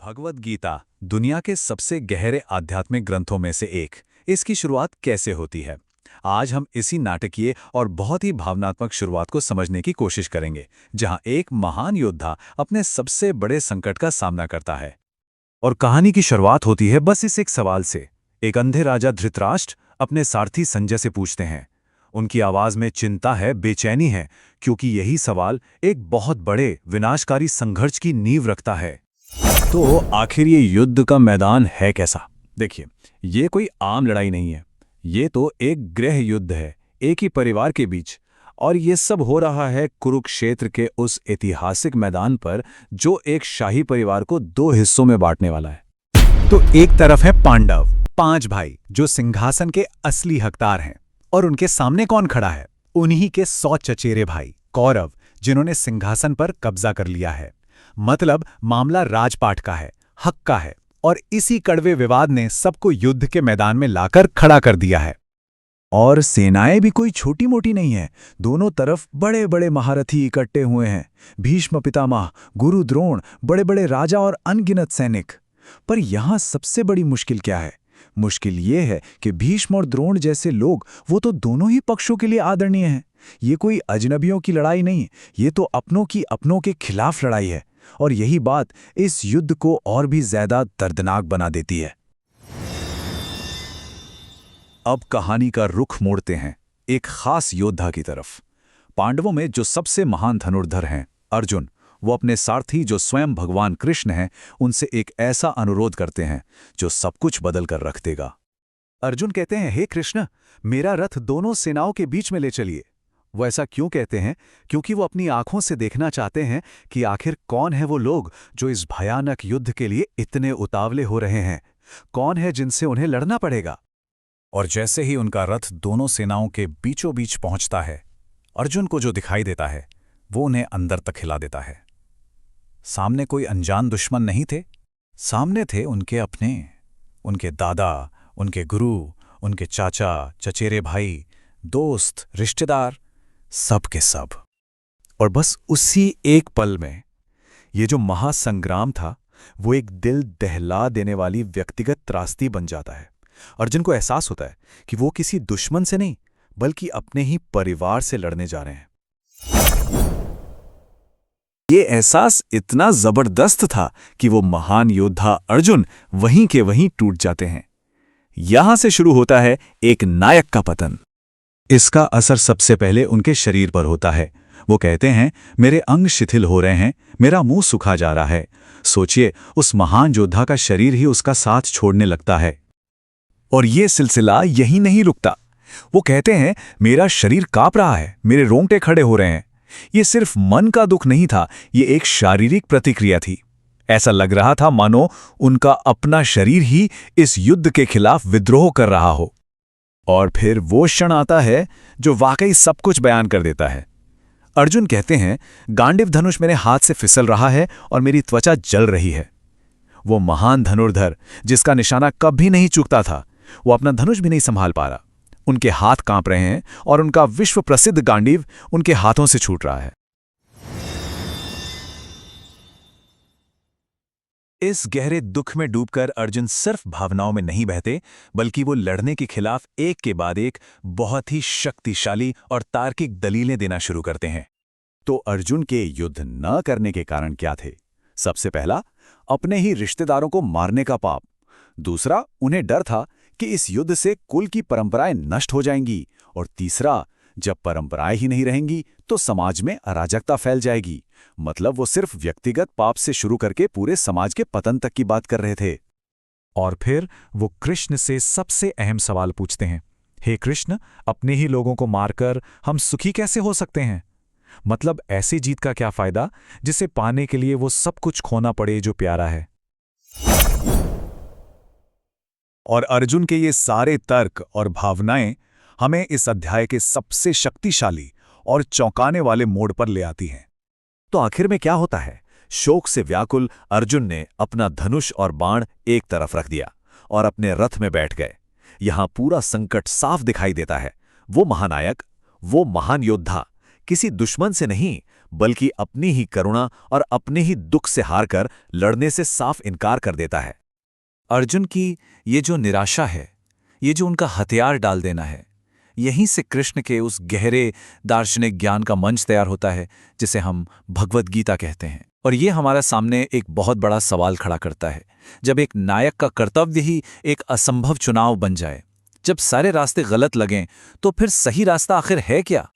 भगवद गीता दुनिया के सबसे गहरे आध्यात्मिक ग्रंथों में से एक। इसकी शुरुआत कैसे होती है, आज हम इसी नाटकीय और बहुत ही भावनात्मक शुरुआत को समझने की कोशिश करेंगे, जहां एक महान योद्धा अपने सबसे बड़े संकट का सामना करता है। और कहानी की शुरुआत होती है बस इस एक सवाल से। एक अंधे राजा धृतराष्ट्र अपने सारथी संजय से पूछते हैं। उनकी आवाज में चिंता है, बेचैनी है, क्योंकि यही सवाल एक बहुत बड़े विनाशकारी संघर्ष की नींव रखता है। तो आखिर ये युद्ध का मैदान है कैसा? देखिए, ये कोई आम लड़ाई नहीं है, ये तो एक गृह युद्ध है, एक ही परिवार के बीच। और ये सब हो रहा है कुरुक्षेत्र के उस ऐतिहासिक मैदान पर जो एक शाही परिवार को दो हिस्सों में बांटने वाला है। तो एक तरफ है पांडव, 5 भाई जो सिंहासन के असली हकदार हैं, और उनके सामने कौन खड़ा है? उन्हीं के 100 चचेरे भाई कौरव, जिन्होंने सिंहासन पर कब्जा कर लिया है। मतलब मामला राजपाट का है, हक का है, और इसी कड़वे विवाद ने सबको युद्ध के मैदान में लाकर खड़ा कर दिया है। और सेनाएं भी कोई छोटी मोटी नहीं है, दोनों तरफ बड़े बड़े महारथी इकट्ठे हुए हैं। भीष्म पितामह, गुरु द्रोण, बड़े बड़े राजा और अनगिनत सैनिक। पर यहां सबसे बड़ी मुश्किल क्या है? मुश्किल ये है कि भीष्म और द्रोण जैसे लोग, वो तो दोनों ही पक्षों के लिए आदरणीय हैं। ये कोई अजनबियों की लड़ाई नहीं, ये तो अपनों की अपनों के खिलाफ लड़ाई है। और यही बात इस युद्ध को और भी ज्यादा दर्दनाक बना देती है। अब कहानी का रुख मोड़ते हैं एक खास योद्धा की तरफ। पांडवों में जो सबसे महान धनुर्धर हैं, अर्जुन, वो अपने सारथी जो स्वयं भगवान कृष्ण हैं, उनसे एक ऐसा अनुरोध करते हैं जो सब कुछ बदल कर रख देगा। अर्जुन कहते हैं, हे कृष्ण, मेरा रथ दोनों सेनाओं के बीच में ले चलिए। वो ऐसा क्यों कहते हैं? क्योंकि वो अपनी आंखों से देखना चाहते हैं कि आखिर कौन है वो लोग जो इस भयानक युद्ध के लिए इतने उतावले हो रहे हैं, कौन है जिनसे उन्हें लड़ना पड़ेगा। और जैसे ही उनका रथ दोनों सेनाओं के बीचों बीच पहुंचता है, अर्जुन को जो दिखाई देता है वो उन्हें अंदर तक हिला देता है। सामने कोई अनजान दुश्मन नहीं थे, सामने थे उनके अपने, उनके दादा, उनके गुरु, उनके चाचा, चचेरे भाई, दोस्त, रिश्तेदार, सब के सब। और बस उसी एक पल में ये जो महासंग्राम था, वो एक दिल दहला देने वाली व्यक्तिगत त्रासदी बन जाता है। अर्जुन को एहसास होता है कि वो किसी दुश्मन से नहीं, बल्कि अपने ही परिवार से लड़ने जा रहे हैं। ये एहसास इतना जबरदस्त था कि वो महान योद्धा अर्जुन वहीं के वहीं टूट जाते हैं। यहां से शुरू होता है एक नायक का पतन। इसका असर सबसे पहले उनके शरीर पर होता है। वो कहते हैं, मेरे अंग शिथिल हो रहे हैं, मेरा मुंह सूखा जा रहा है। सोचिए, उस महान योद्धा का शरीर ही उसका साथ छोड़ने लगता है। और ये सिलसिला यहीं नहीं रुकता। वो कहते हैं, मेरा शरीर कांप रहा है, मेरे रोंगटे खड़े हो रहे हैं। ये सिर्फ मन का दुख नहीं था, ये एक शारीरिक प्रतिक्रिया थी। ऐसा लग रहा था मानो उनका अपना शरीर ही इस युद्ध के खिलाफ विद्रोह कर रहा हो। और फिर वो क्षण आता है जो वाकई सब कुछ बयान कर देता है। अर्जुन कहते हैं, गांडीव धनुष मेरे हाथ से फिसल रहा है और मेरी त्वचा जल रही है। वो महान धनुर्धर जिसका निशाना कभी नहीं चूकता था, वो अपना धनुष भी नहीं संभाल पा रहा। उनके हाथ कांप रहे हैं और उनका विश्व प्रसिद्ध गांडीव उनके हाथों से छूट रहा है। इस गहरे दुख में डूबकर अर्जुन सिर्फ भावनाओं में नहीं बहते, बल्कि वो लड़ने के खिलाफ एक के बाद एक बहुत ही शक्तिशाली और तार्किक दलीलें देना शुरू करते हैं। तो अर्जुन के युद्ध न करने के कारण क्या थे? सबसे पहला, अपने ही रिश्तेदारों को मारने का पाप। दूसरा, उन्हें डर था कि इस युद्ध से कुल की परंपराएं नष्ट हो जाएंगी। और तीसरा, जब परंपराएं ही नहीं रहेंगी तो समाज में अराजकता फैल जाएगी। मतलब वो सिर्फ व्यक्तिगत पाप से शुरू करके पूरे समाज के पतन तक की बात कर रहे थे। और फिर वो कृष्ण से सबसे अहम सवाल पूछते हैं, हे कृष्ण, अपने ही लोगों को मारकर हम सुखी कैसे हो सकते हैं? मतलब ऐसी जीत का क्या फायदा जिसे पाने के लिए वो सब कुछ खोना पड़े जो प्यारा है। और अर्जुन के ये सारे तर्क और भावनाएं हमें इस अध्याय के सबसे शक्तिशाली और चौंकाने वाले मोड़ पर ले आती हैं। तो आखिर में क्या होता है? शोक से व्याकुल अर्जुन ने अपना धनुष और बाण एक तरफ रख दिया और अपने रथ में बैठ गए। यहां पूरा संकट साफ दिखाई देता है। वो महानायक, वो महान योद्धा किसी दुश्मन से नहीं, बल्कि अपनी ही करुणा और अपने ही दुख से हारकर लड़ने से साफ इनकार कर देता है। अर्जुन की ये जो निराशा है, ये जो उनका हथियार डाल देना है, यहीं से कृष्ण के उस गहरे दार्शनिक ज्ञान का मंच तैयार होता है जिसे हम भगवद गीता कहते हैं। और ये हमारे सामने एक बहुत बड़ा सवाल खड़ा करता है। जब एक नायक का कर्तव्य ही एक असंभव चुनाव बन जाए, जब सारे रास्ते गलत लगें, तो फिर सही रास्ता आखिर है क्या?